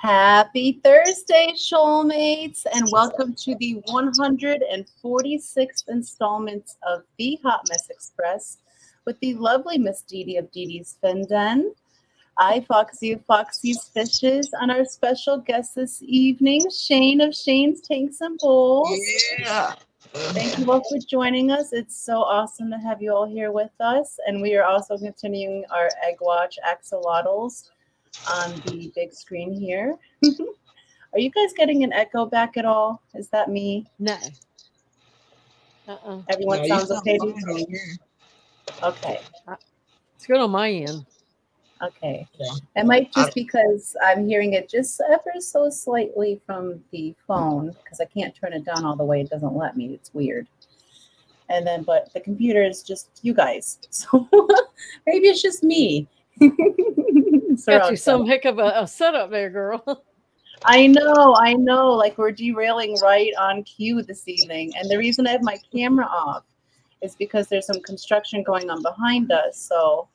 Happy Thursday, shoalmates, and welcome to the 146th installment of the Hot Mess Express with the lovely Miss Didi of Didi's Fin Den. I, Foxy of Foxy's Fishes, and our special guest this evening, Shane of Shane's Tanks and Bowls. Yeah. Thank you all for joining us. It's so awesome to have you all here with us. And we are also continuing our Egg Watch axolotls on the big screen here. Are you guys getting an echo back at all? Is that me? No. Everyone No, sounds okay? Okay. It's good on my end. Okay. Yeah. It might just because I'm hearing it just ever so slightly from the phone because I can't turn it down all the way. It doesn't let me. It's weird. And then, but the computer is just you guys. So maybe it's just me. Got you some heck of a setup there, girl. I know. Like we're derailing right on cue this evening. And the reason I have my camera off is because there's some construction going on behind us. So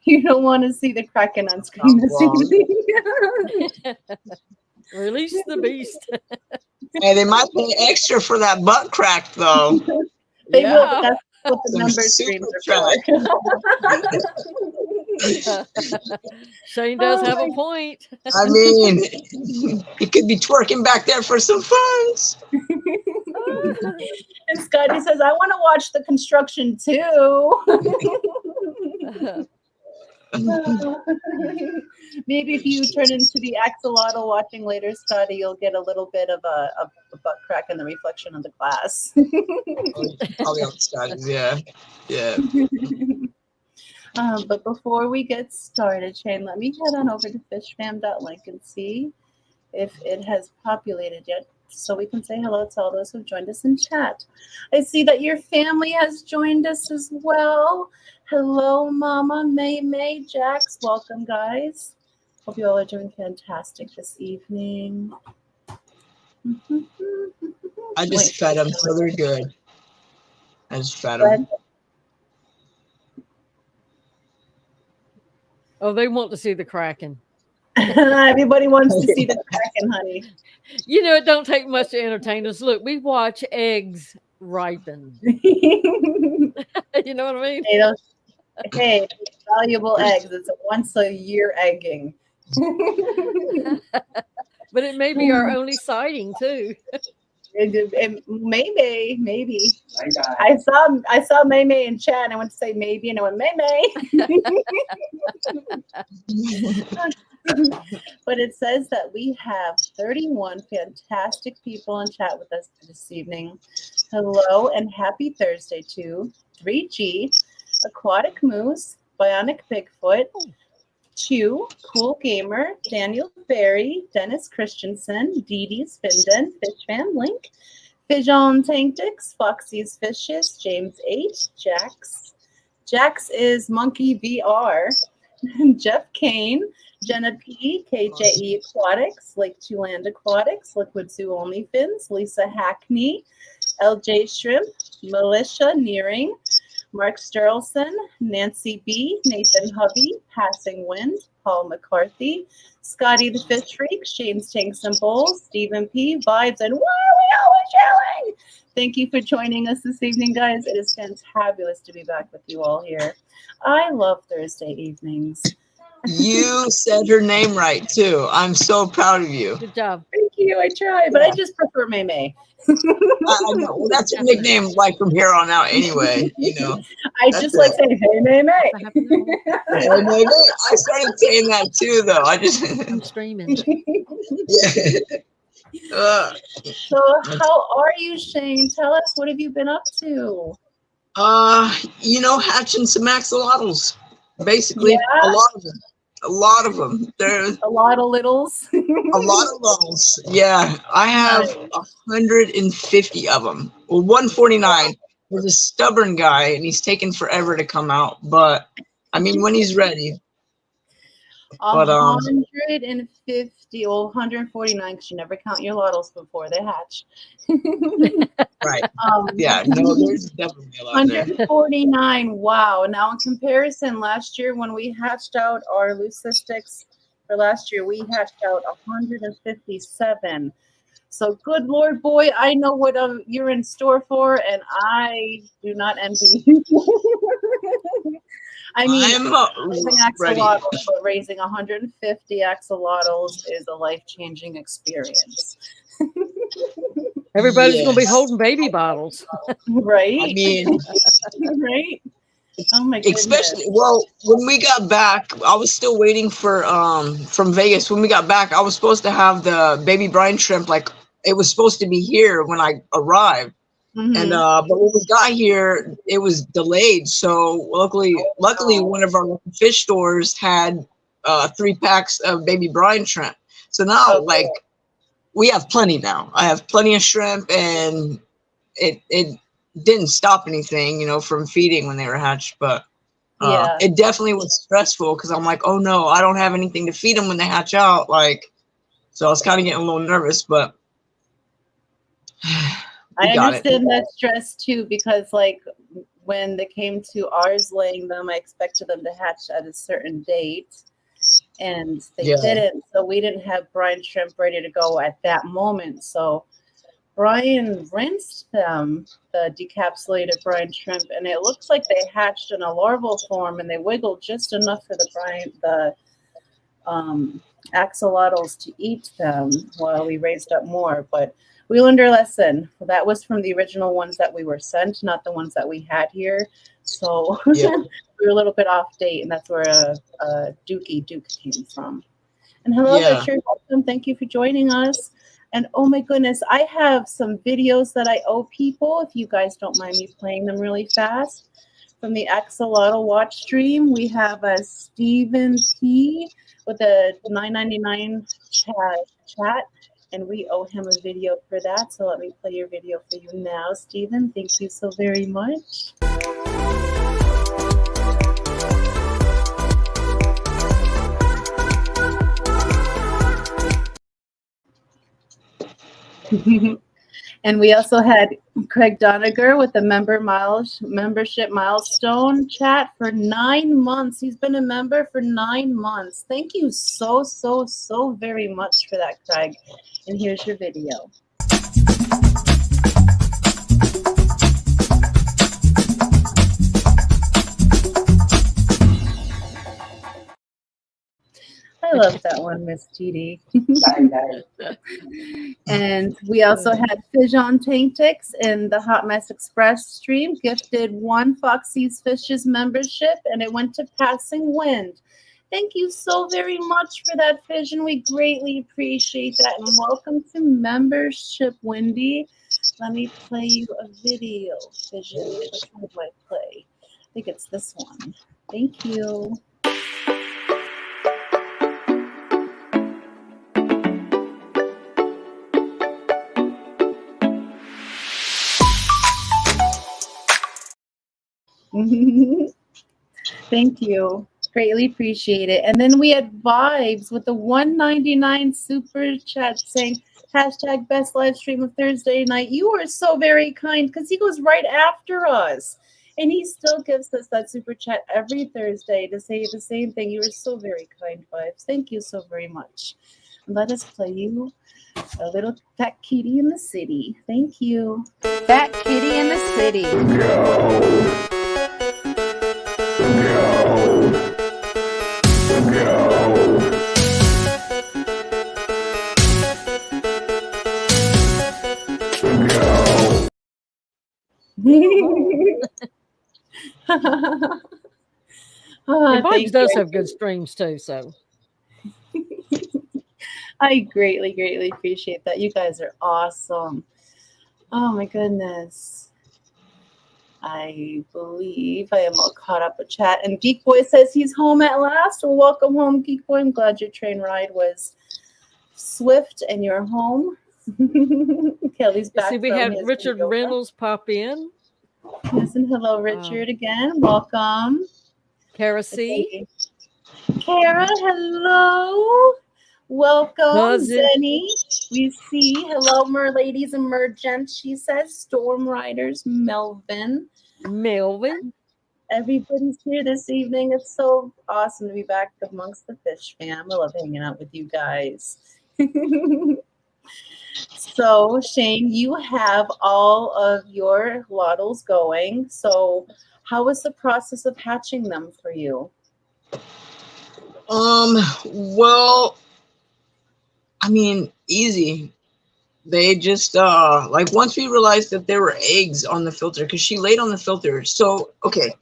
you don't want to see the Kraken on screen this evening. Release the beast. Hey, they might pay extra for that butt crack, though. They will, but that's what the Some numbers super streams are for. Shane does have a point. I mean, you could be twerking back there for some funds. And Scotty says, I want to watch the construction too. Maybe if you turn into the axolotl watching later, Scotty, you'll get a little bit of a butt crack in the reflection of the glass. Probably on Scotty's, yeah. But before we get started, Shane, let me head on over to fishfam.link and see if it has populated yet, so we can say hello to all those who've joined us in chat. I see that your family has joined us as well. Hello, Mama, May, Jax. Welcome, guys. Hope you all are doing fantastic this evening. I just fed them, so they're good. I just fed them. Oh, they want to see the Kraken. Everybody wants to see the Kraken, honey. You know, it don't take much to entertain us. Look, we watch eggs ripen. You know what I mean? Hey, valuable eggs. It's a once a year egging. But it may be our only sighting too. Maybe. I saw May in chat and I went to say maybe and I went May. But it says that we have 31 fantastic people in chat with us this evening. Hello and happy Thursday to 3G, Aquatic Moose, Bionic Bigfoot, Chew, Cool Gamer, Daniel Berry, Dennis Christensen, Didi's Fin Den, Fish Fan Link, Fijon Tankdix, Foxy's Fishes, James H, Jax is Monkey VR, Jeff Kane, Jenna P, KJE Aquatics, Lake Two Land Aquatics, Liquid Zoo Only Fins, Lisa Hackney, LJ Shrimp, Militia Nearing, Mark Sterlson, Nancy B, Nathan Hubby, Passing Wind, Paul McCarthy, Scotty the Fish Freak, Shane's Tanks and Bowls, Stephen P, Vibes, and why are we always yelling? Thank you for joining us this evening, guys. It is fantabulous to be back with you all here. I love Thursday evenings. You said her name right, too. I'm so proud of you. Good job. Thank you. I try, but I just prefer May. I know. Well, that's your nickname, like from here on out, anyway. You know. I just like saying, "Hey, May." Hey, May. I started saying that too, though. I'm screaming. Yeah. So, how are you, Shane? Tell us, what have you been up to? Hatching some axolotls. Basically, a lot of them. There's a lot of littles. A lot of littles. Yeah, I have 150 of them. Well, 149. There's a stubborn guy, and he's taking forever to come out. But I mean, when he's ready. 150, 149, because you never count your littles before they hatch. Right. Yeah. No, there's definitely a lot there. 149. Wow. Now, in comparison, last year when we hatched out our leucisticus for last year, we hatched out 157. So good Lord, boy, I know what you're in store for, and I do not envy you. I mean, I'm raising ready. axolotls, but raising 150 axolotls is a life-changing experience. Everybody's going to be Yes. holding baby bottles. Right? I mean, Right? Oh my goodness. especially when we got back, I was still waiting for from Vegas. When we got back, I was supposed to have the baby brine shrimp, like it was supposed to be here when I arrived. And but when we got here, it was delayed. So luckily one of our local fish stores had 3 packs of baby brine shrimp. So now like we have plenty now. I have plenty of shrimp, and it didn't stop anything, you know, from feeding when they were hatched. But Yeah. it definitely was stressful because I'm like, oh no, I don't have anything to feed them when they hatch out. Like, so I was kind of getting a little nervous, but I understand that stress too, because like when they came to ours laying them, I expected them to hatch at a certain date, and they didn't. So we didn't have brine shrimp ready to go at that moment. So Brian rinsed them, the decapsulated brine shrimp, and it looks like they hatched in a larval form, and they wiggled just enough for the axolotls to eat them while we raised up more. But we learned our lesson. That was from the original ones that we were sent, not the ones that we had here. So we were a little bit off date, and that's where Duke came from. And hello, Richard. Welcome. Thank you for joining us. And oh my goodness, I have some videos that I owe people, if you guys don't mind me playing them really fast. From the Axolotl Watch stream, we have a Stephen T with a $9.99 chat, and we owe him a video for that. So let me play your video for you now, Stephen. Thank you so very much. And we also had Craig Doniger with the membership milestone chat for 9 months. He's been a member for 9 months. Thank you so very much for that, Craig. And here's your video. I love that one, Miss Didi. And we also had Fijon Taintix in the Hot Mess Express stream, gifted 1 Foxy's Fishes membership, and it went to Passing Wind. Thank you so very much for that, Fission. We greatly appreciate that. And welcome to membership, Wendy. Let me play you a video, Fission. Which one do I play? I think it's this one. Thank you. Thank you. Greatly appreciate it. And then we had Vibes with the $1.99 super chat saying hashtag best live stream of Thursday night. You are so very kind because he goes right after us. And he still gives us that super chat every Thursday to say the same thing. You are so very kind, Vibes. Thank you so very much. Let us play you a little Fat Kitty in the City. Thank you. Fat Kitty in the City. Go. Vibes does have good streams too, so I greatly appreciate that. You guys are awesome. Oh my goodness. I believe I am all caught up with chat. And Geek Boy says he's home at last. Well, welcome home, Geek Boy. I'm glad your train ride was swift and you're home. Kelly's back. See, we had Richard Reynolds pop in. Yes, and hello, Richard, again. Welcome. Kara C. Kara, hello. Welcome, Zenny. We see. Hello, merladies and mergents. She says Storm Riders, Melvin. Everybody's here this evening. It's so awesome to be back amongst the fish fam. I love hanging out with you guys. So, Shane, you have all of your waddles going. So, how was the process of hatching them for you? Well, I mean, easy. They just like once we realized that there were eggs on the filter, because she laid on the filter. So okay,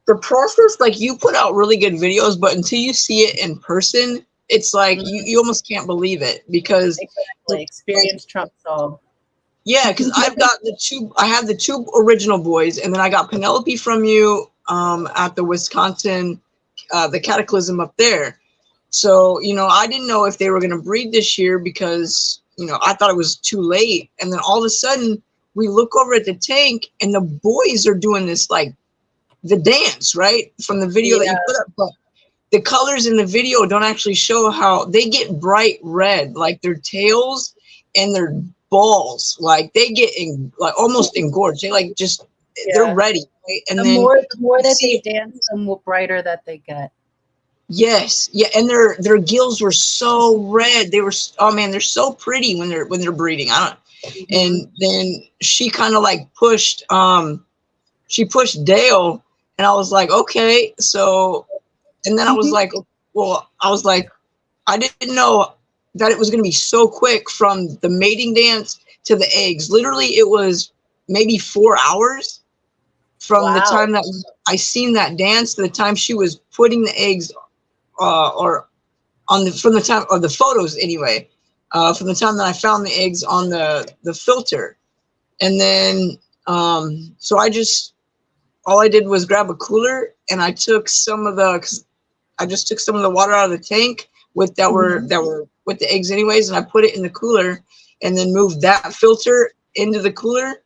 the process, like, you put out really good videos, but until you see it in person, it's like you almost can't believe it, because Exactly. Experience trumps all. yeah, because I've got I have the two original boys, and then I got Penelope from you at the Wisconsin the Cataclysm up there. So, I didn't know if they were going to breed this year, because, I thought it was too late. And then all of a sudden we look over at the tank and the boys are doing this, like, the dance, right? From the video that you put up. But the colors in the video don't actually show how they get bright red, like their tails and their balls, like they get like almost engorged. They like just, they're ready. Right? And the then more that they dance, the more brighter that they get. Yes, yeah, and their gills were so red. They were, oh man, they're so pretty when they're breeding. I don't, and then she kind of like pushed Dale, and I was like, okay, so, and then I was like, well, I didn't know that it was gonna be so quick from the mating dance to the eggs. Literally, it was maybe 4 hours from the time that I seen that dance to the time she was putting the eggs. Or from the time of the photos anyway, from the time that I found the eggs on the filter. And then so all I did was grab a cooler, and I took some of the water out of the tank that were with the eggs anyways, and I put it in the cooler, and then moved that filter into the cooler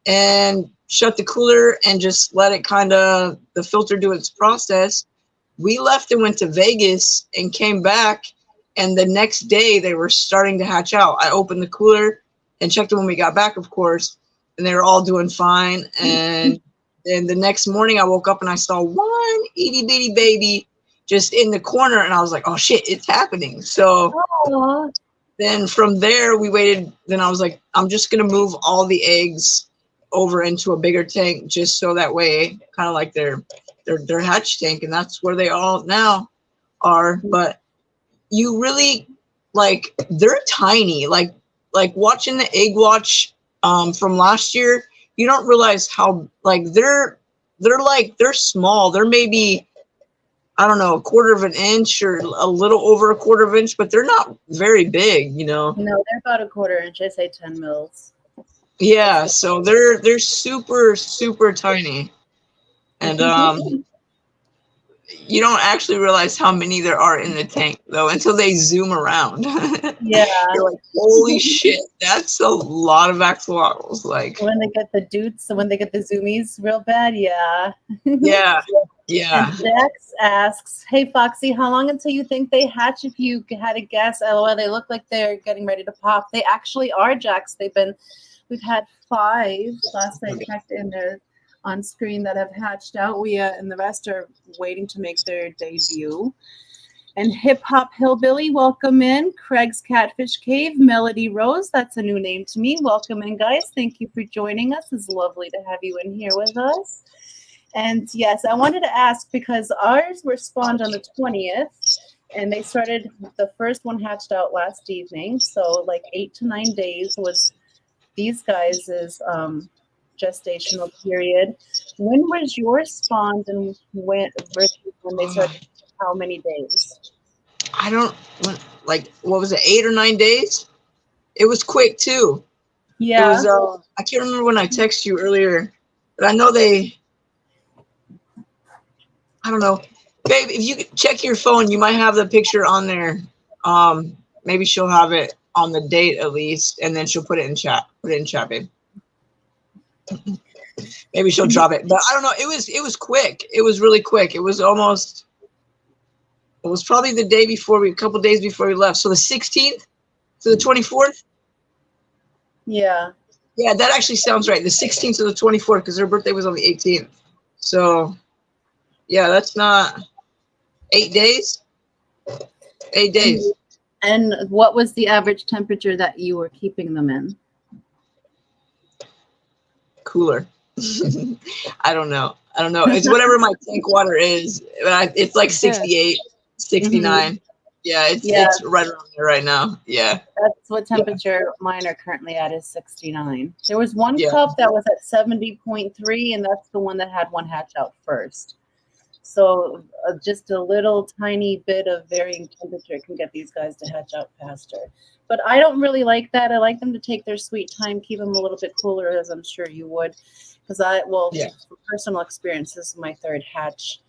and shut the cooler and just let it the filter do its process. We left and went to Vegas and came back, and the next day they were starting to hatch out. I opened the cooler and checked them when we got back, of course, and they were all doing fine. And then the next morning I woke up and I saw one itty bitty baby just in the corner, and I was like, oh shit, it's happening. So then from there we waited. Then I was like, I'm just gonna move all the eggs over into a bigger tank, just so that way, kind of like their hatch tank, and that's where they all now are. But you really, like, they're tiny, like watching the egg watch from last year, you don't realize how, like, they're small. They're maybe, I don't know, a quarter of an inch or a little over a quarter of an inch, but they're not very big, No, they're about a quarter inch. I say 10 mils. Yeah, so they're super, super tiny. And you don't actually realize how many there are in the tank, though, until they zoom around. Yeah. You're like, holy shit, that's a lot of axolotls. Like, when they get the doots, when they get the zoomies real bad, yeah. Yeah. And Jax asks, hey, Foxy, how long until you think they hatch? If you had to guess, LOL, they look like they're getting ready to pop. They actually are, Jax. We've had 5 last I checked in there on screen that have hatched out. And the rest are waiting to make their debut. And Hip Hop Hillbilly, welcome in. Craig's Catfish Cave, Melody Rose, that's a new name to me. Welcome in, guys. Thank you for joining us. It's lovely to have you in here with us. And yes, I wanted to ask, because ours were spawned on the 20th, and they started, the first one hatched out last evening. So like 8 to 9 days was these guys' gestational period. When was yours spawned, and versus when they started? How many days? I don't, like, what was it, 8 or 9 days? It was quick too. Yeah. It was, I can't remember when I texted you earlier, but I know I don't know. Babe, if you check your phone, you might have the picture on there. Maybe she'll have it on the date at least, and then she'll put it in chat. Put it in chat, babe. Maybe she'll drop it. But I don't know. It was quick. It was really quick. It was probably the day before, a couple days before we left. So the 16th to the 24th? Yeah. Yeah, that actually sounds right. The 16th to the 24th, because her birthday was on the 18th. So Yeah, that's not 8 days. 8 days. And what was the average temperature that you were keeping them in? Cooler. I don't know. It's whatever my tank water is. It's like 68, 69. Yeah, Yeah. it's right around there right now. Yeah. That's what temperature mine are currently at, is 69. There was one Yeah. cup that was at 70.3, and that's the one that had one hatch out first. So just a little tiny bit of varying temperature can get these guys to hatch out faster. But I don't really like that. I like them to take their sweet time, keep them a little bit cooler, as I'm sure you would. Because from personal experience, this is my third hatch,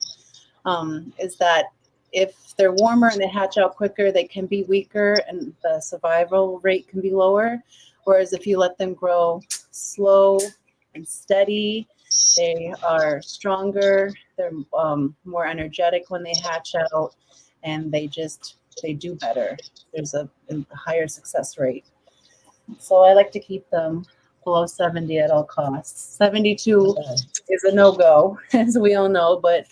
is that if they're warmer and they hatch out quicker, they can be weaker and the survival rate can be lower. Whereas if you let them grow slow and steady, they are stronger, they're more energetic when they hatch out, and they do better. There's a higher success rate. So I like to keep them below 70 at all costs. 72 is a no-go, as we all know, but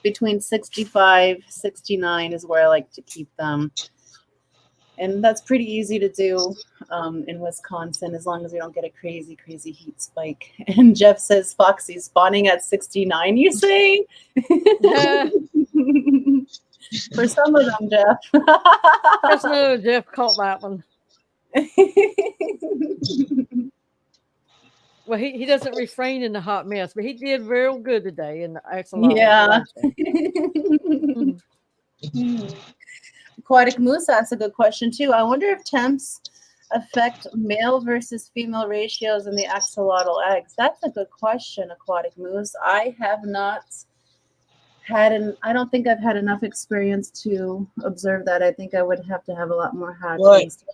between 65, 69 is where I like to keep them. And that's pretty easy to do in Wisconsin, as long as we don't get a crazy, crazy heat spike. And Jeff says Foxy's spawning at 69, you say? For some of them, Jeff. Just know Jeff caught that one. Well, he doesn't refrain in the hot mess, but he did real good today in the axolotl. Yeah. Aquatic Moose asks a good question too. I wonder if temps affect male versus female ratios in the axolotl eggs. That's a good question, Aquatic Moose. I have not I don't think I've had enough experience to observe that. I think I would have to have a lot more hatchings.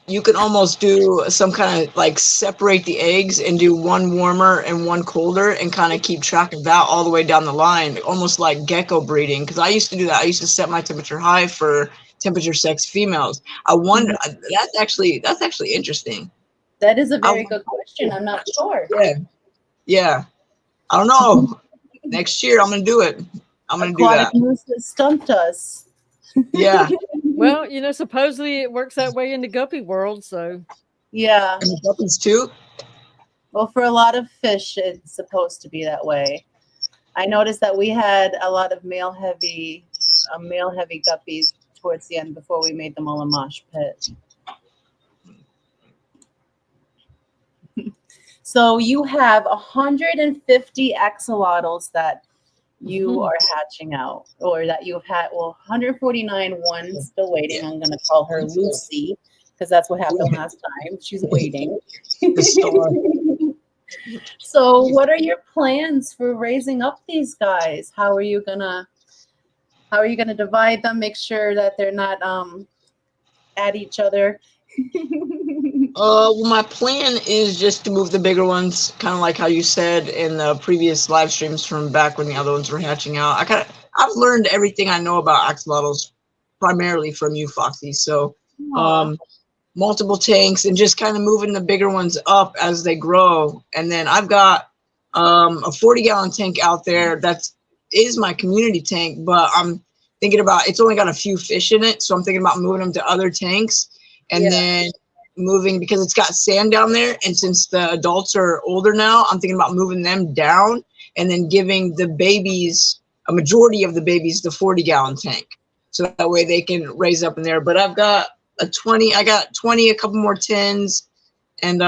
You can almost do some kind of like separate the eggs and do one warmer and one colder and kind of keep track of that all the way down the line, almost like gecko breeding. Because I used to do that. I used to set my temperature high for temperature sex females. I wonder, that's actually interesting. That is a very good question. I'm not sure. Yeah. I don't know. Next year I'm gonna do it. I'm gonna do that. Aquatic Moose has stumped us. Yeah. Well, supposedly it works that way in the guppy world, so. Yeah. And the guppies too? Well, for a lot of fish, it's supposed to be that way. I noticed that we had a lot of male heavy guppies towards the end before we made them all a mosh pit. So you have 150 axolotls that you are hatching out, or that you've had. Well, 149, one still waiting. I'm going to call her Lucy because that's what happened last time. She's waiting. So what are your plans for raising up these guys? How are you gonna divide them? Make sure that they're not at each other. Well, my plan is just to move the bigger ones, kind of like how you said in the previous live streams from back when the other ones were hatching out. I've learned everything I know about axolotls primarily from you, Foxy. So, multiple tanks and just kind of moving the bigger ones up as they grow. And then I've got a 40-gallon tank out there that is my community tank, but I'm thinking about, it's only got a few fish in it, so I'm thinking about moving them to other tanks and then moving, because it's got sand down there, and since the adults are older now, I'm thinking about moving them down and then giving the babies, a majority of the babies, the 40-gallon tank, so that way they can raise up in there. But I've got I got 20, a couple more 10s, and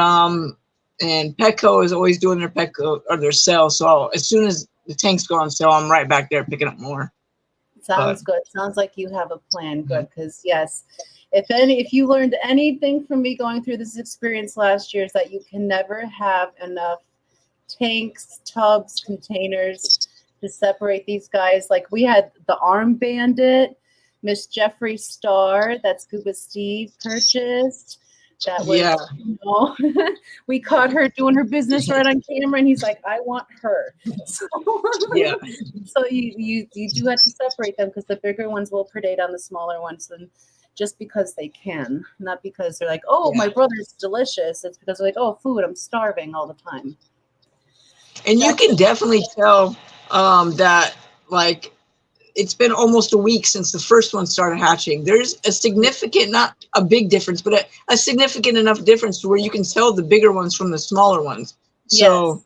Petco is always doing their Petco or their sale, so as soon as the tanks go on sale, I'm right back there picking up more. Sounds good. Sounds like you have a plan. Good, because yes, if you learned anything from me going through this experience last year, is that you can never have enough tanks, tubs, containers to separate these guys. Like we had the Arm Bandit, Miss Jeffrey Star, that Scuba Steve purchased. That was, we caught her doing her business right on camera, and he's like, "I want her." So, so you do have to separate them, because the bigger ones will predate on the smaller ones, and just because they can, not because they're like, "Oh, my brother's delicious." It's because they're like, "Oh, food, I'm starving all the time." And you can definitely tell that, like, it's been almost a week since the first one started hatching. There's a significant, not a big difference, but a significant enough difference to where you can tell the bigger ones from the smaller ones. So,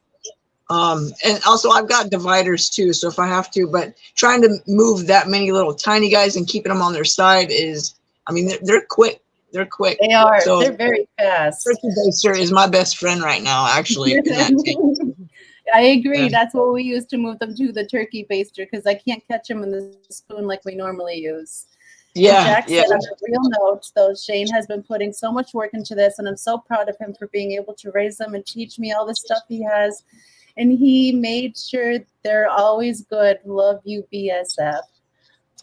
and also I've got dividers too. So if I have to, but trying to move that many little tiny guys and keeping them on their side is, I mean, they're quick. They're quick. They are. So They're very fast. Turkey Baster is my best friend right now, actually. In that tank. I agree. Yeah. That's what we use to move them to the turkey baster because I can't catch them in the spoon like we normally use. Yeah, Jack yeah. said on a real note, though, Shane has been putting so much work into this, and I'm so proud of him for being able to raise them and teach me all the stuff he has. And he made sure they're always good. Love you, BSF.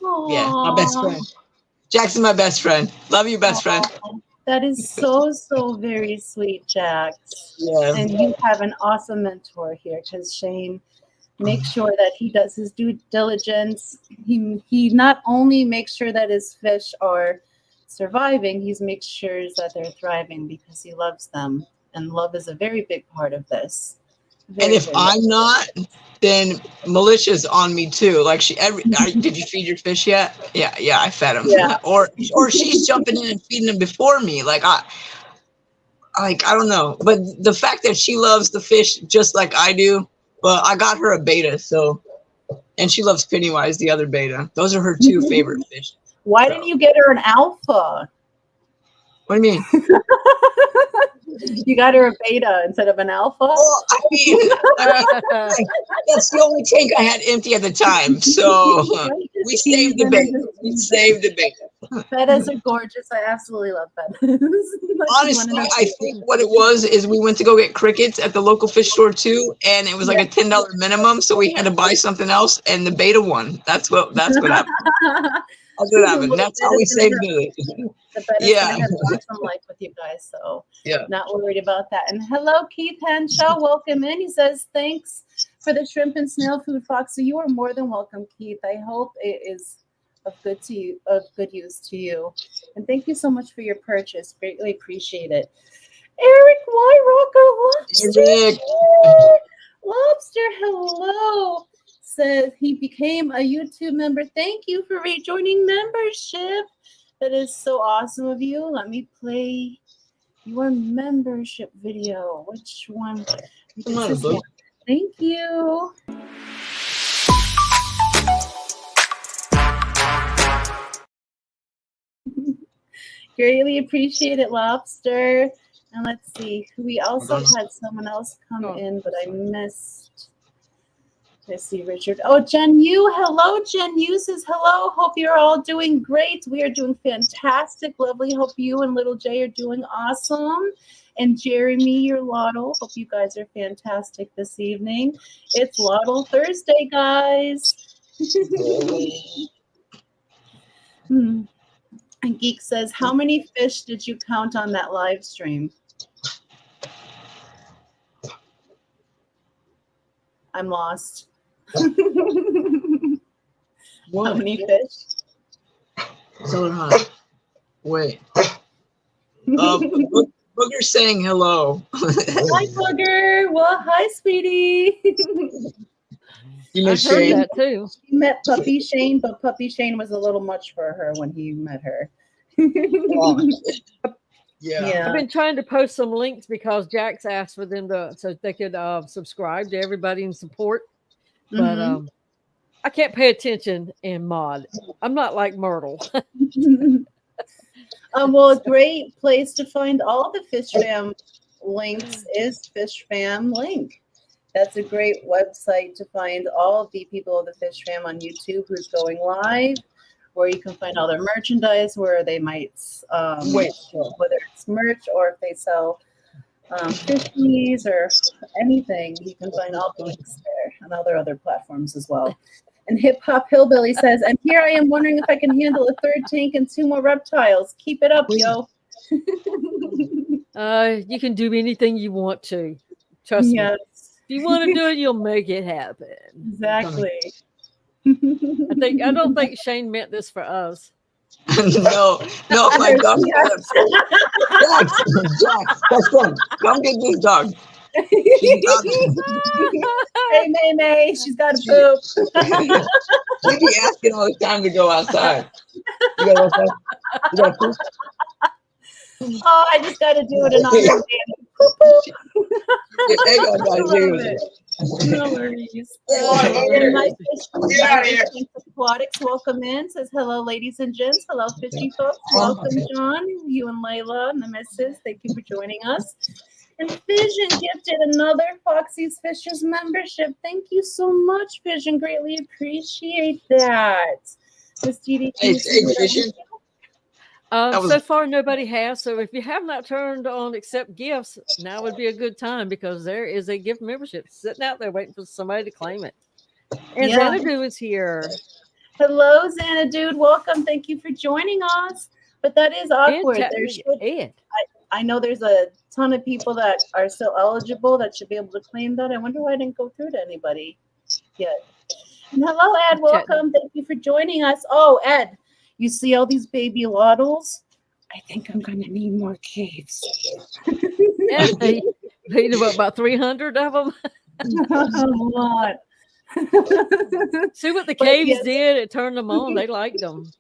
Aww. Yeah, my best friend. Jackson, my best friend. Love you, best friend. That is so, so very sweet, Jax. Yeah. And you have an awesome mentor here because Shane makes sure that he does his due diligence. He not only makes sure that his fish are surviving, he makes sure that they're thriving because he loves them. And love is a very big part of this. And if I'm not, then Militia's on me too. Like did you feed your fish yet? Yeah, I fed him. Yeah. or she's jumping in and feeding them before me. I don't know. But the fact that she loves the fish just like I do, but I got her a beta, so, and she loves Pennywise, the other beta. Those are her two favorite fish. Why didn't you get her an alpha? What do you mean? You got her a beta instead of an alpha? Well, I mean, that's the only tank I had empty at the time. So we saved the beta. We saved the beta. Bettas are gorgeous. I absolutely love bettas. Honestly, I think what it was is we went to go get crickets at the local fish store too, and it was like a $10 minimum, so we had to buy something else, and the beta won. That's what happened. That's what happened. That's how we saved it. The Bettas have an awesome life with you guys, so not worried about that. And hello, Keith Henshaw, welcome in. He says thanks for the shrimp and snail food, Foxy. You are more than welcome, Keith. I hope it is of good use to you. And thank you so much for your purchase. Greatly appreciate it. Eric Wyrocker, Eric. Lobster, hello. Says he became a YouTube member. Thank you for rejoining membership. That is so awesome of you. Let me play your membership video. Which one? Thank you. Greatly appreciate it, Lobster. And let's see. We also had someone else come in, but I missed. Let's see, Richard. Oh, Jen Yu. Hello, Jen Yu says hello. Hope you're all doing great. We are doing fantastic. Lovely. Hope you and Little J are doing awesome. And Jeremy, your Lotto. Hope you guys are fantastic this evening. It's Lotto Thursday, guys. And Geek says, how many fish did you count on that live stream? I'm lost. How many fish? So hot. Wait. Booger's saying hello. Hi, Booger. Well, hi, sweetie. You met I heard that too. She met Puppy Shane, but Puppy Shane was a little much for her when he met her. Yeah. I've been trying to post some links because Jax asked for them so they could subscribe to everybody and support. But I can't pay attention and mod. I'm not like Myrtle. Well, a great place to find all the Fish Fam links is Fish Fam Link. That's a great website to find all of the people of the Fish Fam on YouTube who's going live, where you can find all their merchandise, where they might, whether it's merch or if they sell fishies or anything, you can find all the links there and other platforms as well. And Hip Hop Hillbilly says, and here I am wondering if I can handle a third tank and 2 more reptiles. Keep it up, yo. You can do anything you want to. Trust me. If you want to do it, you'll make it happen. Exactly. I don't think Shane meant this for us. no, my dog. Jax, best friend, come get this dog. She's got Hey, May, she's got to poop. She'd be asking all the time to go outside. You gotta go outside? You gotta poop? Oh, I just got to do it in honor of Hey, y'all gotta do Danny. it. No worries. Get And my fish out of here. Aquatics, welcome in. Says hello, ladies and gents. Hello, fishy folks. Welcome, John, you and Layla and the missus. Thank you for joining us. And Vision gifted another Foxy's Fishers membership. Thank you so much, Vision. Greatly appreciate that. Miss Didi, Hey, Vision. So far, nobody has. So if you have not turned on accept gifts, now would be a good time because there is a gift membership sitting out there waiting for somebody to claim it. And Xanadu is here. Hello, Xanadude. Welcome. Thank you for joining us. But that is awkward. I know there's a ton of people that are still eligible that should be able to claim that. I wonder why I didn't go through to anybody yet. And hello, Ed. Welcome. Thank you for joining us. Oh, Ed. You see all these baby waddles? I think I'm going to need more caves. Yeah, you need about 300 of them. A lot. See what the caves did? It turned them on. They liked them.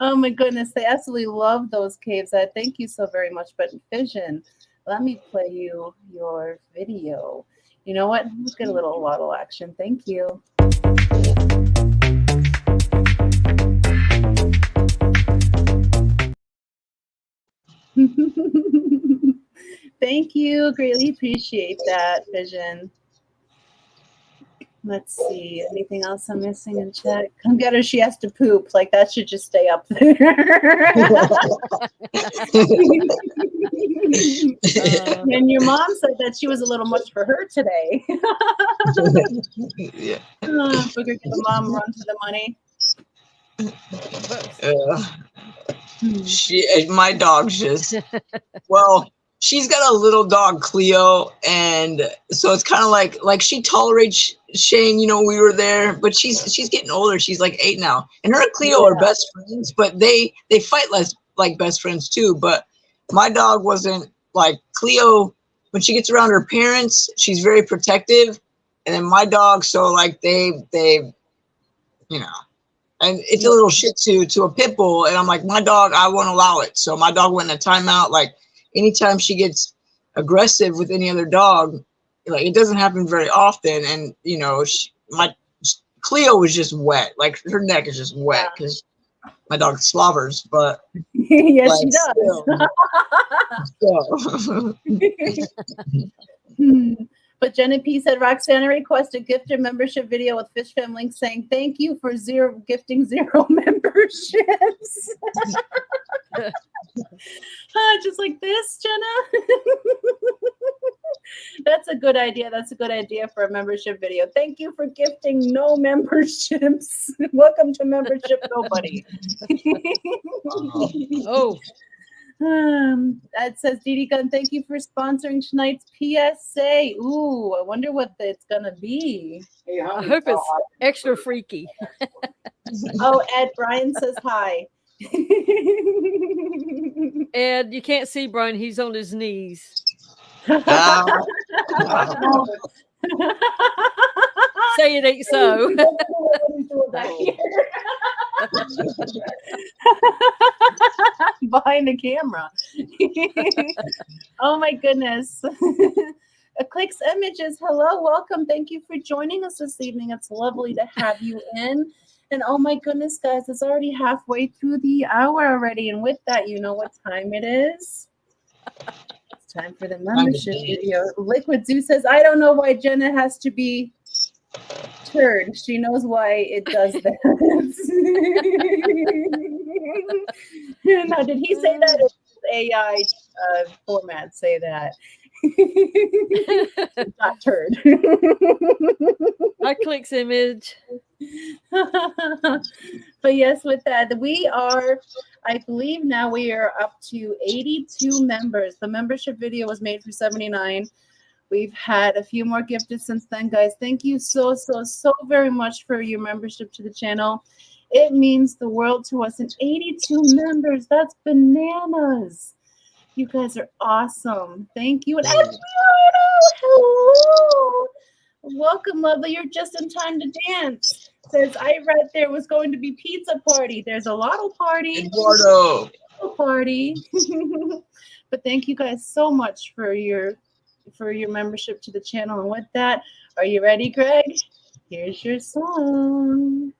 Oh, my goodness. They absolutely love those caves. Thank you so very much. But Vision, let me play you your video. You know what? Let's get a little waddle action. Thank you. Thank you. Greatly appreciate that, Vision. Let's see. Anything else I'm missing in chat? Come get her. She has to poop. Like that should just stay up there. And your mom said that she was a little much for her today. Yeah. We're gonna give the mom run to the money. My dog's just she's got a little dog, Cleo, and so it's kind of like she tolerates Shane. You know, we were there, but she's getting older. She's like 8 now, and her and Cleo are best friends, but they fight less like best friends too. But my dog wasn't like Cleo. When she gets around her parents, she's very protective, and then my dog, so like they you know. And it's a little shih tzu to a pit bull. And I'm like, my dog, I won't allow it. So my dog went in a timeout. Like anytime she gets aggressive with any other dog, like it doesn't happen very often. And, you know, Cleo was just wet. Like her neck is just wet because my dog slobbers. But yes, she does. But Jenna P said, Roxana requested gifter membership video with Fish Fam link saying, thank you for gifting 0 memberships. Just like this, Jenna. That's a good idea. That's a good idea for a membership video. Thank you for gifting no memberships. Welcome to membership nobody. That says Didi Gun, thank you for sponsoring tonight's PSA. Ooh, I wonder what it's gonna be. I hope it's extra freaky. Oh, Ed Brian says hi. Ed, you can't see Brian, he's on his knees. Say it ain't so. Behind the camera. Oh my goodness. Clicks Images, hello, welcome. Thank you for joining us this evening. It's lovely to have you in. And oh my goodness, guys, it's already halfway through the hour already. And with that, you know what time it is? It's time for the membership video. Liquid Zoo says, I don't know why Jenna has to be turd. She knows why it does that. Now, did he say that or did AI format say that? Not turd. I clicks image. But yes, with that, we are, I believe now we are up to 82 members. The membership video was made for 79. We've had a few more gifted since then, guys. Thank you so very much for your membership to the channel. It means the world to us. And 82 members, that's bananas. You guys are awesome. Thank you. And Eduardo, hello. Welcome, lovely. You're just in time to dance. Says, I read there was going to be pizza party. There's a lotto party. Eduardo. Party. But thank you guys so much for your membership to the channel. And with that, are you ready, Greg? Here's your song.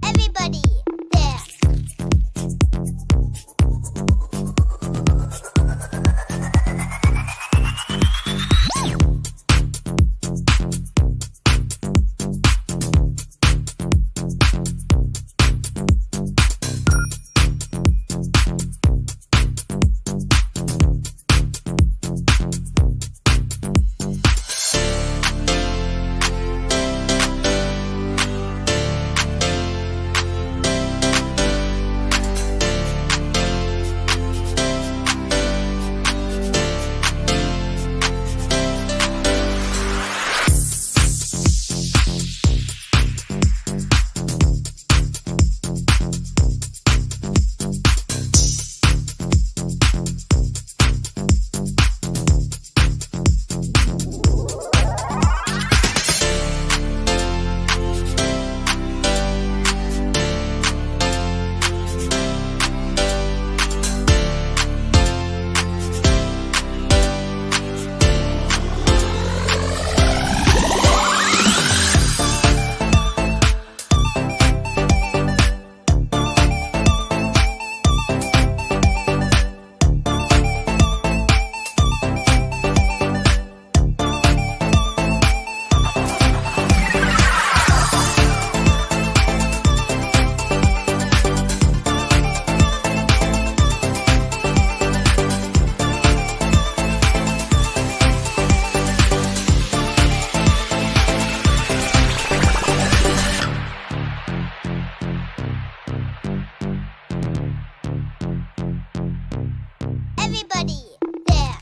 Everybody there. Everybody there.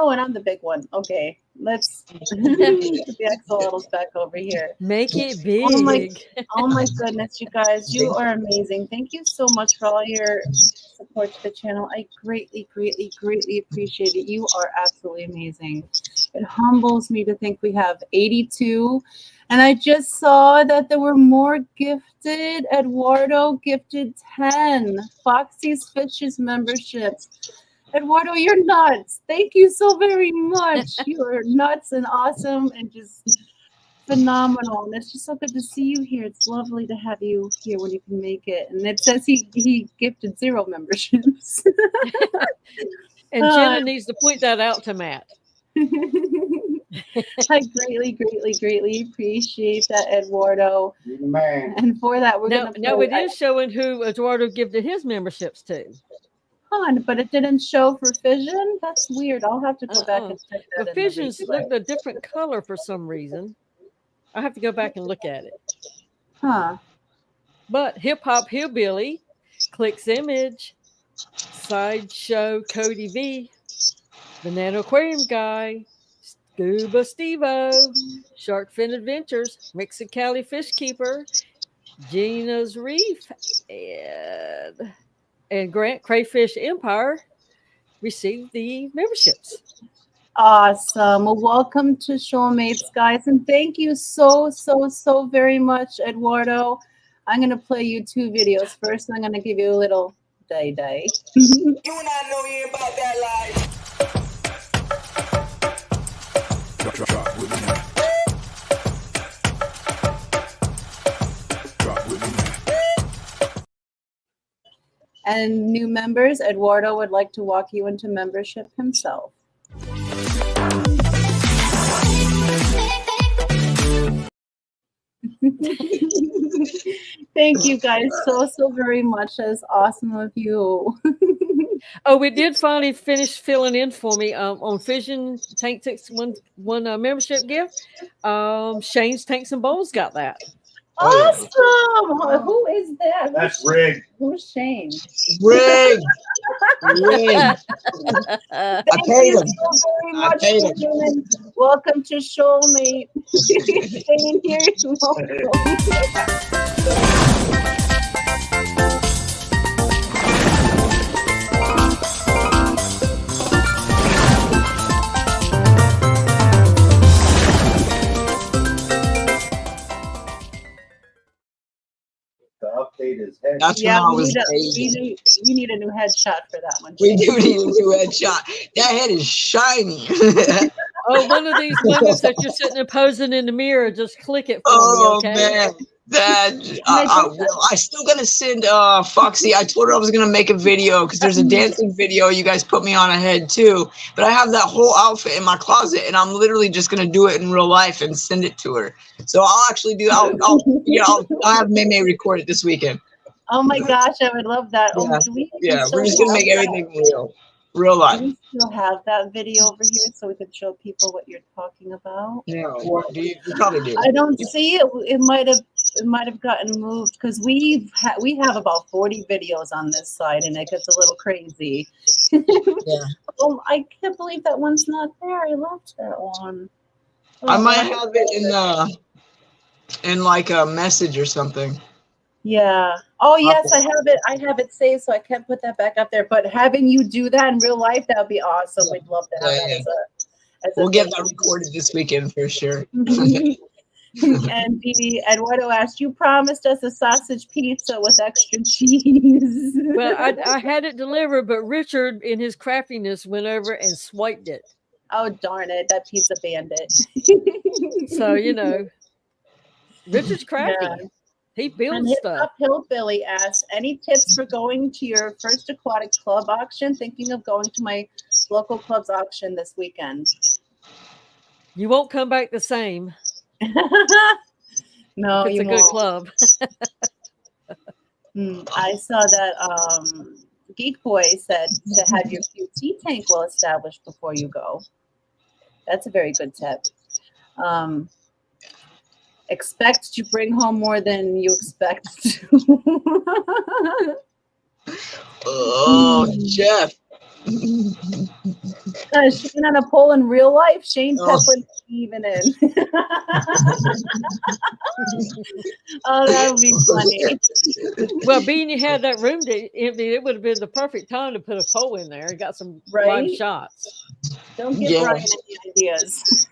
Oh, and I'm the big one. Okay, let's put the axolotls back over here. Make it big. Oh my goodness, you guys, you are amazing. Thank you so much for all your support to the channel. I greatly, greatly, greatly appreciate it. You are absolutely amazing. It humbles me to think we have 82. And I just saw that there were more gifted. Eduardo gifted 10. Foxy's Fishes memberships. Eduardo, you're nuts. Thank you so very much. You are nuts and awesome and just phenomenal. And it's just so good to see you here. It's lovely to have you here when you can make it. And it says he gifted 0 memberships. And Jenna needs to point that out to Matt. I greatly, greatly, greatly appreciate that, Eduardo. Man. And for that, we're gonna Now it is showing who Eduardo gifted his memberships to. But it didn't show for Fission. That's weird. I'll have to go back and check that. The Fissions looked a different color for some reason. I have to go back and look at it. Huh. But Hip Hop Hillbilly, Clicks Image, Sideshow Cody V, Banana Aquarium Guy, Scuba Stevo, Sharkfin Adventures, Mexicali Fish Keeper, Gina's Reef, and Grant Crayfish Empire received the memberships. Awesome. Well, welcome to Shoalmates, guys. And thank you so, so, so very much, Eduardo. I'm going to play you 2 videos. First, I'm going to give you a little day. You and I know you about that life. Drop with me now. Drop with me now. And new members, Eduardo would like to walk you into membership himself. Thank you guys so very much. That's awesome of you. Oh, we did finally finish filling in for me on Fission Tank 611 membership gift. Shane's Tanks and Bowls got that. Awesome. Who is that? That's Rig. Who's Shane? Rig. Rig. I paid him. I paid him. Welcome to Shoalmate. Shane here. The update is head. That's Yeah, when I we was we need a new headshot for that one. We do need a new headshot. That head is shiny. Oh, one of these moments that you're sitting there posing in the mirror, just click it for me, okay? Man. That I still gonna send Foxy. I told her I was gonna make a video because there's a dancing video you guys put me on ahead too. But I have that whole outfit in my closet, and I'm literally just gonna do it in real life and send it to her. So I'll actually do. I'll have Meme record it this weekend. Oh my gosh, I would love that. Yeah, We're just gonna make everything real life. Do we still have that video over here so we can show people what you're talking about? No, you probably do. I don't see it. It might have gotten moved because we have about 40 videos on this side, and it gets a little crazy. Yeah. Oh, I can't believe that one's not there. I loved that one. I might have it in like a message or something. Yeah. Oh yes, I have it. I have it saved, so I can't put that back up there. But having you do that in real life, that would be awesome. We'd love to have that as a We'll get that recorded this weekend for sure. And Didi, Eduardo asked, you promised us a sausage pizza with extra cheese. Well, I had it delivered, but Richard, in his craftiness, went over and swiped it. Oh, darn it. That pizza bandit. So, Richard's crafty. Yeah. He builds stuff. Hillbilly asks, any tips for going to your first aquatic club auction? Thinking of going to my local club's auction this weekend. You won't come back the same. No, it's a good club. I saw that Geek Boy said to have your QT tank well established before you go. That's a very good tip. Expect to bring home more than you expect to. Oh, Jeff. Shane on a poll in real life. Shane Oh. Pepin even in. Oh, that would be funny. Well, being you had that room to empty, it would have been the perfect time to put a poll in there. Got some live Right? shots. Don't give Yeah. Brian any ideas.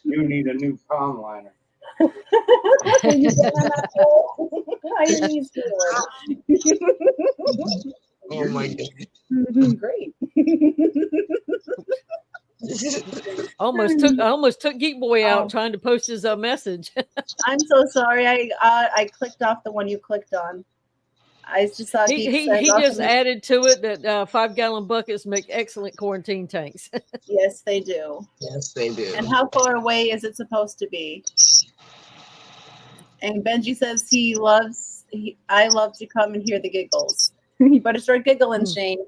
You need a new prom liner. You get on that poll. How your knees feeling? Oh my god. Great. I almost took Geek Boy out Oh. trying to post his message. I'm so sorry. I clicked off the one you clicked on. I just saw he just added to it that 5-gallon buckets make excellent quarantine tanks. Yes, they do. Yes, they do. And how far away is it supposed to be? And Benji says I love to come and hear the giggles. You better start giggling, Shane.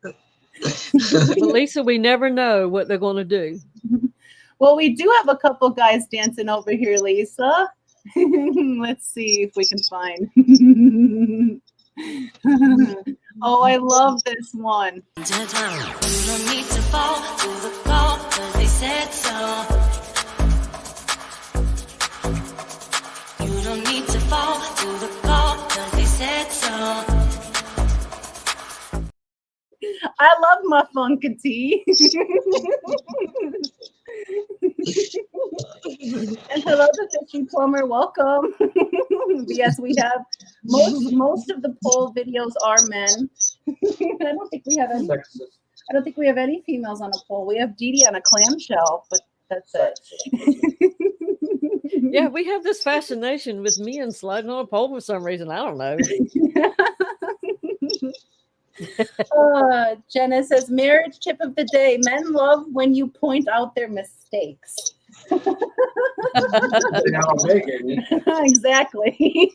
But Lisa, we never know what they're going to do. Well, we do have a couple guys dancing over here, Lisa. Let's see if we can find. Oh, I love this one. You don't need to fall to the call, 'cause they said so. You don't need to fall to the call, 'cause they said so. I love my funkity. And hello to Fishy Plumber, welcome. Yes, we have most of the poll videos are men. I don't think we have any. Sexist. I don't think we have any females on a poll. We have Didi on a clamshell, but that's it. Yeah, we have this fascination with men sliding on a pole for some reason. I don't know. Jenna says, marriage tip of the day. Men love when you point out their mistakes. Now Megan. Exactly.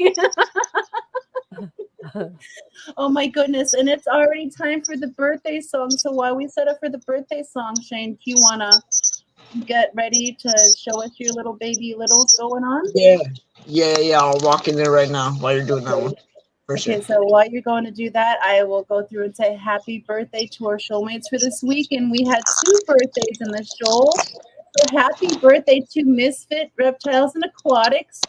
Oh my goodness. And it's already time for the birthday song. So while we set up for the birthday song, Shane, do you want to get ready to show us your little baby littles going on? Yeah. I'll walk in there right now while you're doing that one. For sure. Okay, so while you're going to do that, I will go through and say happy birthday to our shoalmates for this week. And we had 2 birthdays in the shoal. So happy birthday to Misfit Reptiles and Aquatics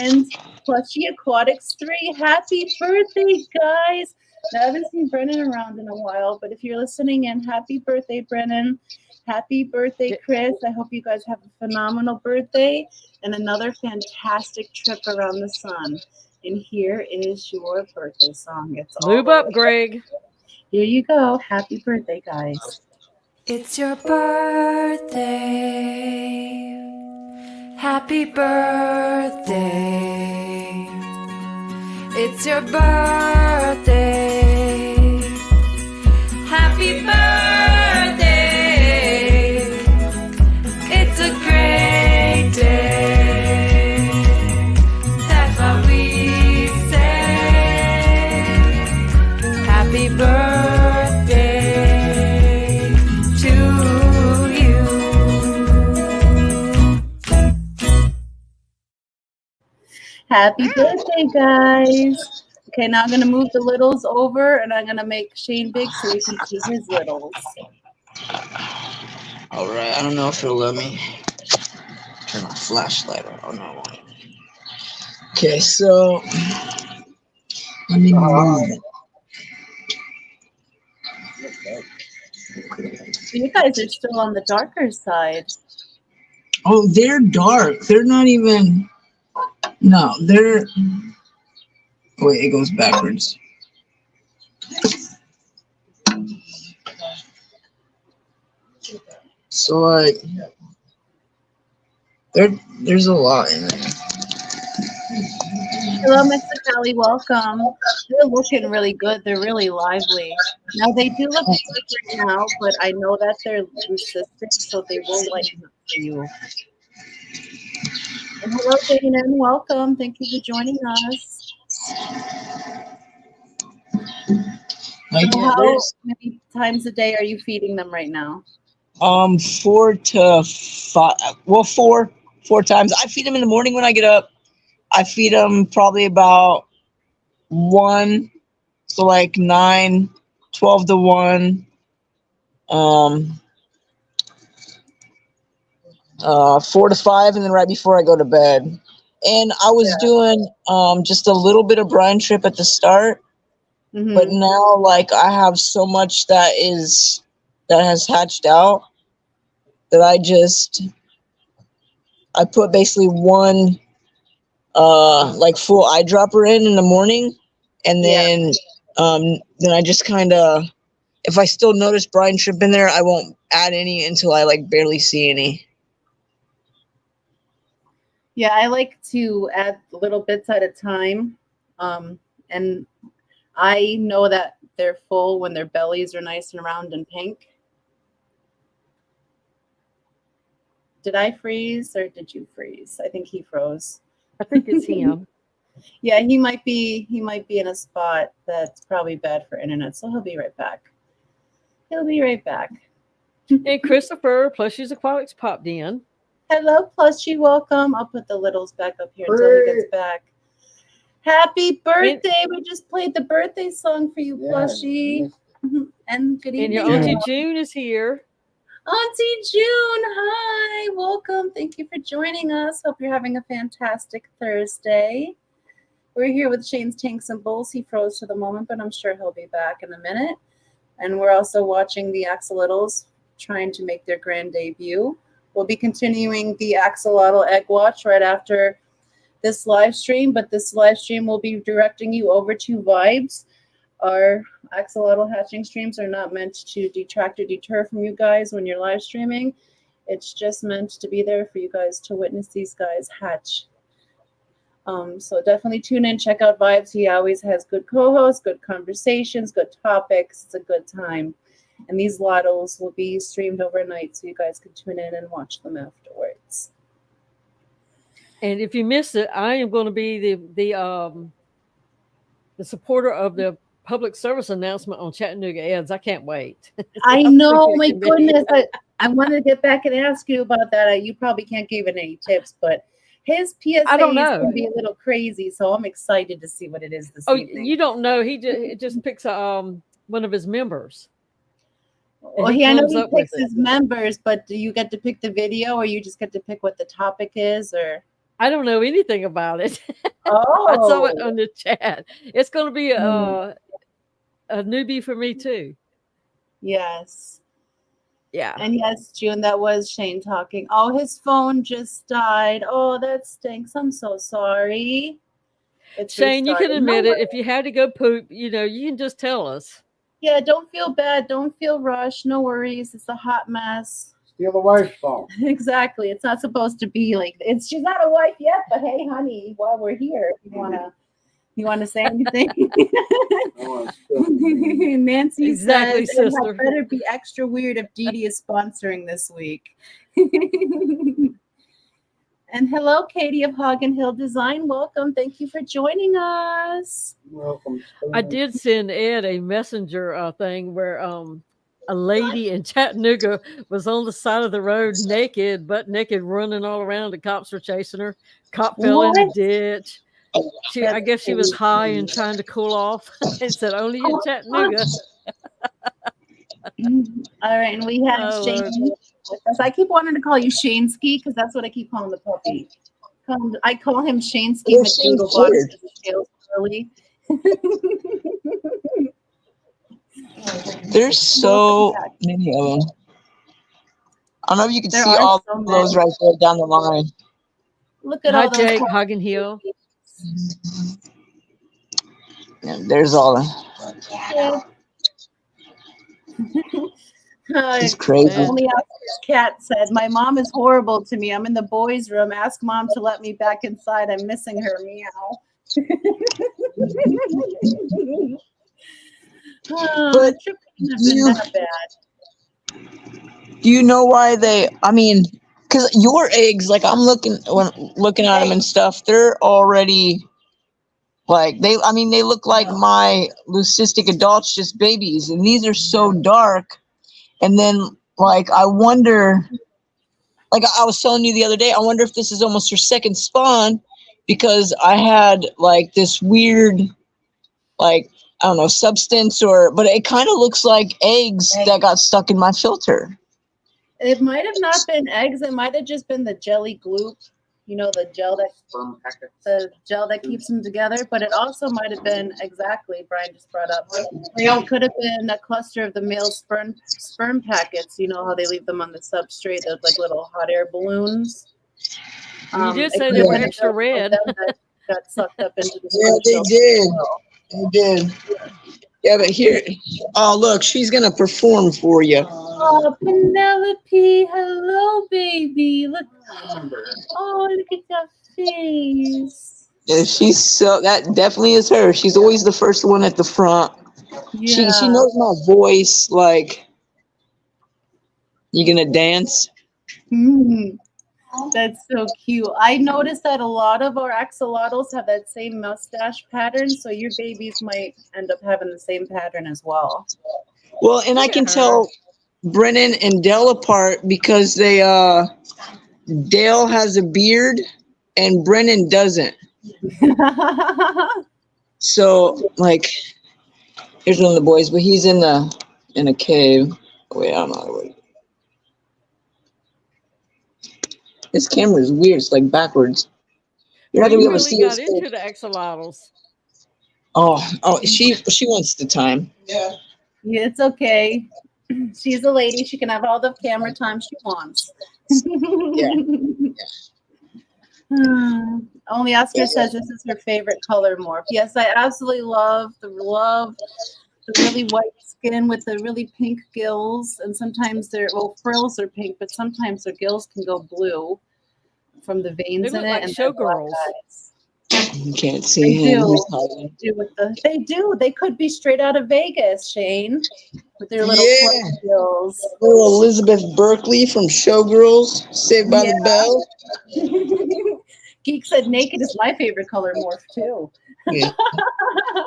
and Plushy Aquatics 3. Happy birthday, guys. I haven't seen Brennan around in a while, but if you're listening in, happy birthday, Brennan. Happy birthday, Chris. I hope you guys have a phenomenal birthday and another fantastic trip around the sun. And here is your birthday song. It's all Lube up, Greg. Here you go. Happy birthday, guys. It's your birthday. Happy birthday. It's your birthday. Happy birthday. It's a great day. That's what we say. Happy birthday to you. Happy birthday, guys. Okay, now I'm going to move the littles over, and I'm going to make Shane big so we can see his littles. All right. I don't know if it'll let me turn my flashlight on. Oh, no, I won't. Okay, so let me move it. You guys are still on the darker side. Oh, they're dark. They're not even. No, they're. Wait, it goes backwards. So, like, there's a lot in there. Hello, Mr. Kelly. Welcome. They're looking really good. They're really lively. Now, they do look different now, but I know that they're leucistic, so they will lighten up for you. And hello, Dana, and welcome. Thank you for joining us. Like, So yeah, how many times a day are you feeding them right now? 4 to 5. Well, four times. I feed them in the morning when I get up. I feed them probably about 1 So like 9, 12 to 1, 4 to 5, and then right before I go to bed. And I was doing just a little bit of brine trip at the start, but now like I have so much that has hatched out that I put basically one like full eyedropper in the morning, and then I just kind of, if I still notice brine shrimp in there, I won't add any until I like barely see any. Yeah, I like to add little bits at a time. And I know that they're full when their bellies are nice and round and pink. Did I freeze or did you freeze? I think he froze. I think it's him. Yeah, he might be in a spot that's probably bad for internet, so he'll be right back. He'll be right back. And Christopher, Plushies Aquatics, popped in. Hello, Plushie, welcome. I'll put the littles back up here until he gets back. Happy birthday! We just played the birthday song for you, Plushie. And good evening. And your Auntie June is here. Auntie June, hi, welcome. Thank you for joining us. Hope you're having a fantastic Thursday. We're here with Shane's Tanks and Bulls. He froze for the moment, but I'm sure he'll be back in a minute. And we're also watching the axolotls trying to make their grand debut. We'll be continuing the axolotl egg watch right after this live stream, but this live stream will be directing you over to Vibes. Our axolotl hatching streams are not meant to detract or deter from you guys when you're live streaming. It's just meant to be there for you guys to witness these guys hatch. So definitely tune in, check out Vibes. He always has good co-hosts, good conversations, good topics. It's a good time. And these lottles will be streamed overnight, so you guys can tune in and watch them afterwards. And if you missed it, I am going to be the supporter of the public service announcement on Chattanooga Eds. I can't wait. I know, my goodness. I wanted to get back and ask you about that. You probably can't give any tips, but his PSA is going to be a little crazy, so I'm excited to see what it is this evening. You don't know. He just picks one of his members. Well, I know he picks his members, but do you get to pick the video, or you just get to pick what the topic is, or? I don't know anything about it. Oh, I saw it on the chat. It's going to be a newbie for me too. Yes. Yeah. And yes, June, that was Shane talking. Oh, his phone just died. Oh, that stinks. I'm so sorry. Shane, you can admit it. If you had to go poop, you can just tell us. Yeah, don't feel bad. Don't feel rushed. No worries. It's a hot mess. Steal the wife's phone. Exactly. It's not supposed to be like she's not a wife yet, but hey, honey, while we're here, if you wanna say anything? Nancy exactly, says sister. it better be extra weird if Didi is sponsoring this week. And hello, Katie of Hagen Hill Design. Welcome. Thank you for joining us. Welcome. I did send Ed a messenger thing where a lady in Chattanooga was on the side of the road naked, butt naked, running all around. The cops were chasing her. Cop fell in the ditch. I guess she was high and trying to cool off. It said only in Chattanooga. All right, and we have Shane with us. I keep wanting to call you Shaneski because that's what I keep calling the puppy. I call him Shaneski McDoodlebug because his tail's curly. There's so many of them. I don't know if you can see all of those right there down the line. Look at all all those. Jake, Hagen Hill. Yeah, there's all of them. It's crazy. Only Oscar's cat said, "My mom is horrible to me. I'm in the boys' room. Ask mom to let me back inside. I'm missing her. Meow." But do you know why because your eggs, like I'm looking at them and stuff, they're already like they look like my leucistic adults, just babies, and these are so dark. And then like I wonder, like I was telling you the other day, I wonder if this is almost her second spawn, because I had like this weird, like I don't know, substance but it kind of looks like eggs that got stuck in my filter. It might have not been eggs. It might have just been the jelly gloop. You know, the gel that keeps them together. But it also might have been exactly Brian just brought up. It could have been a cluster of the male sperm packets. You know how they leave them on the substrate? Those like little hot air balloons. You did say it they could were have extra been red. them that got sucked up into the Yeah, sperm they filter as did. well. They did. Yeah, but here, oh look, she's gonna perform for you. Oh, Penelope, hello, baby. Look, oh, look at that face. Yeah, that definitely is her. She's always the first one at the front. Yeah. She knows my voice. Like, you gonna dance? Mhm. That's so cute. I noticed that a lot of our axolotls have that same mustache pattern, so your babies might end up having the same pattern as well. Well, and I can tell Brennan and Dell apart because Dale has a beard and Brennan doesn't. So, like, here's one of the boys, but he's in a cave. Wait, I don't know. This camera is weird. It's like backwards. You're not gonna be able to see got this. into the axolotls. Oh, she wants the time. Yeah, it's okay. She's a lady. She can have all the camera time she wants. Only Oscar says this is her favorite color morph. Yes, I absolutely love the really white skin with the really pink gills, and sometimes their frills are pink, but sometimes their gills can go blue from the veins They in look it. like And showgirls. You can't see him. They do. They could be straight out of Vegas, Shane, with their little fluffy gills. Little Elizabeth Berkley from Showgirls, Saved by the Bell. Geek said naked is my favorite color morph too. Yeah.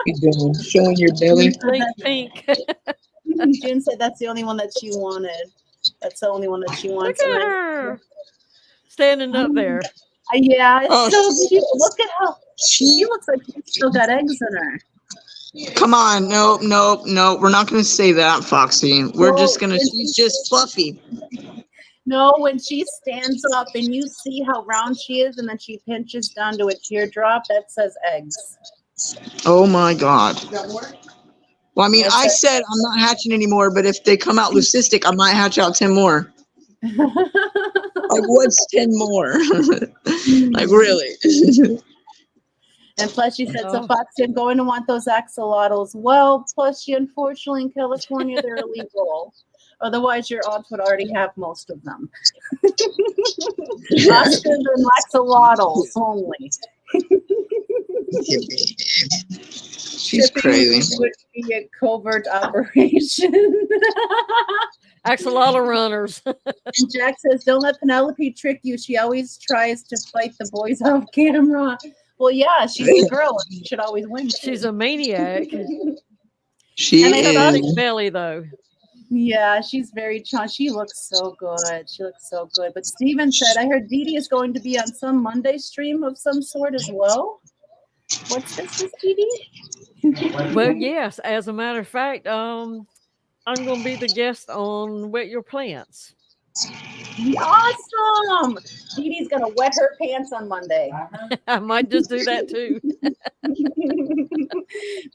You're doing, showing your belly. Pink. June said that's the only one that she wanted. That's the only one that she wants. Look at her standing up there. Yeah, it's Oh, so cute. Look at how she looks like she's still got eggs in her. Come on, no, we're not gonna say that, Foxy. We're just gonna. She's just fluffy. No, when she stands up and you see how round she is, and then she pinches down to a teardrop, that says eggs. Oh my God. Well, I mean, I said I'm not hatching anymore, but if they come out leucistic, I might hatch out 10 more. Like, what's 10 more? Like, really? And plus, she said, so Foxy, I'm going to want those axolotls. Well, plus, unfortunately, in California, they're illegal. Otherwise, your aunt would already have most of them. Oscars and axolotls only. She's crazy. Would be a covert operation. Axolotl runners. And Jack says, don't let Penelope trick you. She always tries to fight the boys off camera. Well, yeah, she's a girl. She should always win. She's a maniac. She is. Belly, though. Yeah, she's very charming. She looks so good. She looks so good. But Steven said, I heard Didi is going to be on some Monday stream of some sort as well. What's this, Miss Didi? Well, yes. As a matter of fact, I'm going to be the guest on Wet Your Plants. Awesome! Didi's going to wet her pants on Monday. I might just do that too.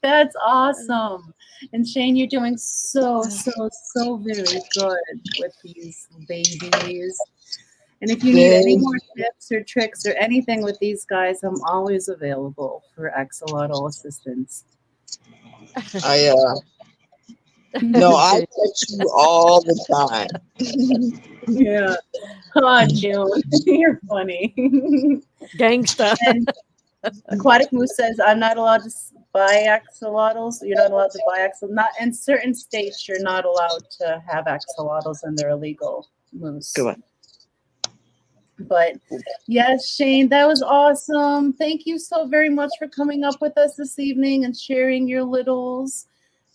That's awesome. And Shane, you're doing so very good with these babies. And if you need any more tips or tricks or anything with these guys, I'm always available for axolotl assistance. No, I text you all the time. Yeah. Oh, June, you're funny. Gangsta. And Aquatic Moose says, I'm not allowed to buy axolotls. You're not allowed to buy axolotls. Not in certain states, you're not allowed to have axolotls, and they're illegal. Moose. Go on. But yes, Shane, that was awesome. Thank you so very much for coming up with us this evening and sharing your littles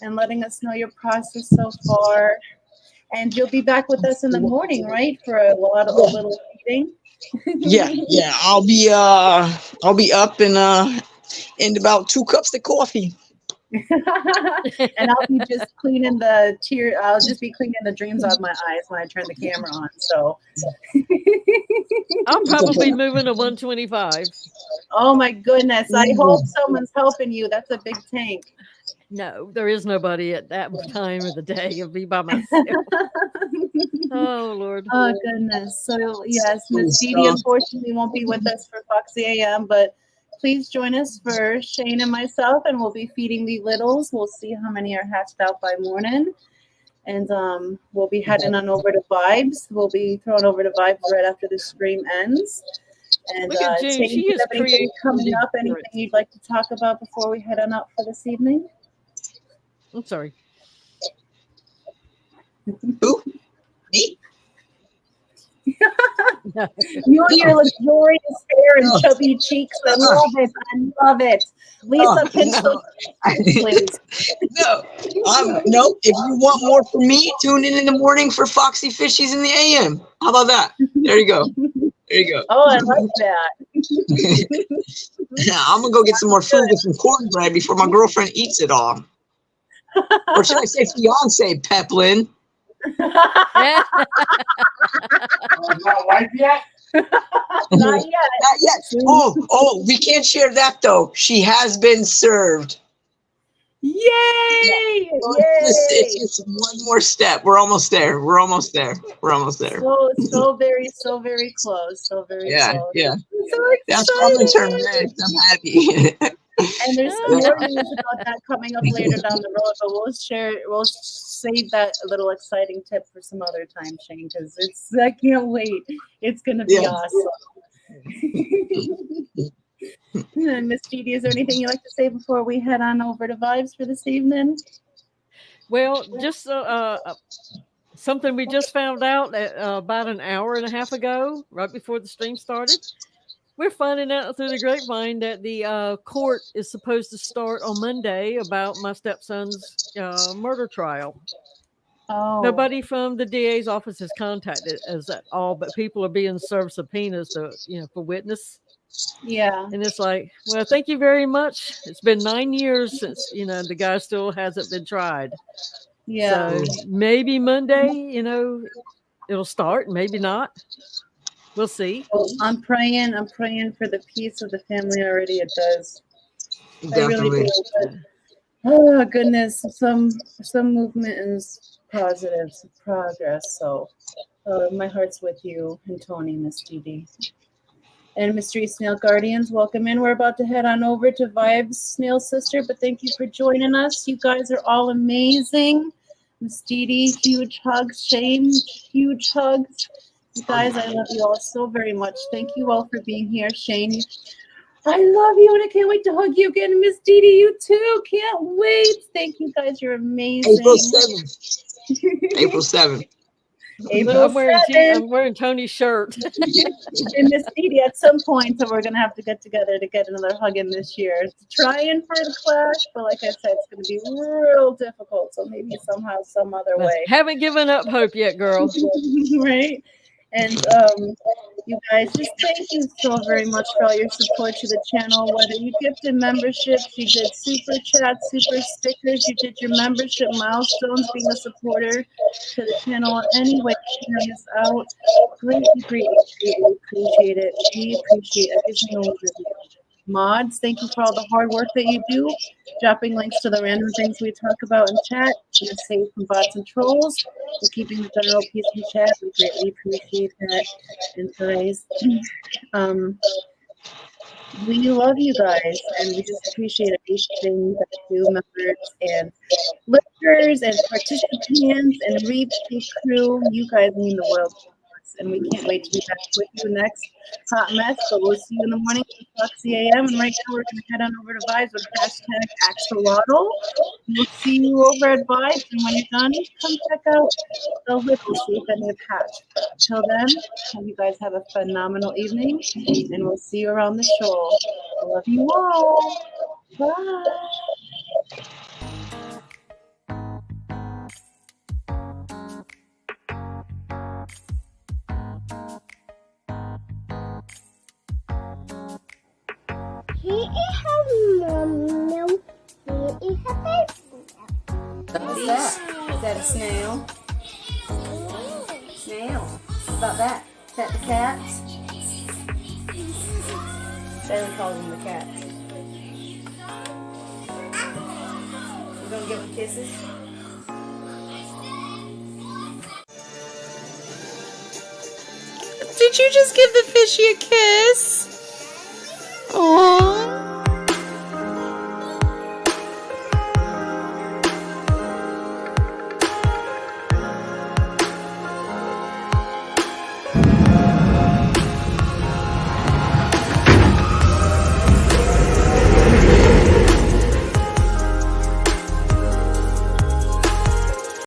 and letting us know your process so far. And you'll be back with us in the morning, right? For a little meeting. Yeah. I'll be up in about 2 cups of coffee. And I'll be just cleaning I'll just be cleaning the dreams out of my eyes when I turn the camera on. So I'll probably move into 125. oh my goodness. I hope someone's helping you. That's a big tank. No, there is nobody at that time of the day. It'll be by myself. Oh Lord. Oh goodness. So yes, Miss Didi unfortunately won't be with us for Foxy AM, but please join us for Shane and myself, and we'll be feeding the littles. We'll see how many are hatched out by morning. And we'll be heading on over to Vibes. We'll be thrown over to Vibes right after the stream ends. And Look at June. Shane, She do you is have anything creative. coming up? Anything you'd like to talk about before we head on out for this evening? I'm sorry. Who? Me? You and your luxurious hair and chubby cheeks. I love it. I love it. Lisa, pinch those cheeks, please. No. Nope. If you want more from me, tune in the morning for Foxy Fishies in the AM. How about that? There you go. There you go. Oh, I like that. Now, I'm going to go get some more food with some cornbread before my girlfriend eats it all. Or should I say fiance, Peplin? Yeah. Not wife yet? Not yet. Not yet. Oh, we can't share that though. She has been served. Yay! Yay! It's just one more step. We're almost there. We're almost there. So very close. So very close. Yeah. I'm so I'm gonna turn excited. red. I'm happy. And there's some more news about that coming up later down the road, but we'll save that little exciting tip for some other time, Shane, because I can't wait. It's gonna be awesome. Miss Didi, is there anything you'd like to say before we head on over to Vibes for this evening? Well, just something we just found out about an hour and a half ago, right before the stream started. We're finding out through the grapevine that the court is supposed to start on Monday about my stepson's murder trial. Oh. Nobody from the DA's office has contacted us at all, but people are being served subpoenas to, for witness. Yeah. And it's like, well, thank you very much. It's been 9 years since, the guy still hasn't been tried. Yeah. So maybe Monday, it'll start, maybe not. We'll see. Well, I'm praying for the peace of the family already. It does. Definitely. I really do. Oh goodness, some movement is positive, some progress. So my heart's with you and Tony, Miss Didi. And Mystery Snail Guardians, welcome in. We're about to head on over to Vibes, Snail Sister, but thank you for joining us. You guys are all amazing. Miss Didi, huge hugs. Shane, huge hugs. You guys, I love you all so very much. Thank you all for being here. Shane, I love you, and I can't wait to hug you again. Miss Didi, you too. Can't wait. Thank you guys. You're amazing. April 7th. April 7th. I'm wearing Tony's shirt. And Miss Didi, at some point, so we're going to have to get together to get another hug in this year. Trying for the clash, but like I said, it's going to be real difficult. So maybe somehow, some other way. Haven't given up hope yet, girl. Right? And you guys, just thank you so very much for all your support to the channel. Whether you gifted memberships, you did super chats, super stickers, you did your membership milestones, being a supporter to the channel any way you us out. Greatly appreciate it. We appreciate every single one of you. Mods, thank you for all the hard work that you do. Dropping links to the random things we talk about in chat. You're safe from bots and trolls. We're keeping the general peace in chat. We greatly appreciate that. And guys, we love you guys, and we just appreciate everything that you do, members and listeners and participants and replay crew. You guys mean the world to us, and we can't wait to be back with you next Hot Mess. So we'll see you in the morning at Foxy AM, and right now we're going to head on over to Vibes with #Axolotl. We'll see you over at Vibes, and when you're done, come check out the little, see if any have hatched. Till then, hope you guys have a phenomenal evening, and we'll see you around the show. I love you all. Bye. He is What's that? Is that a snail? Snail. What about that? Is that the cats? Bailey calls them the cats. You gonna give them kisses? Did you just give the fishy a kiss?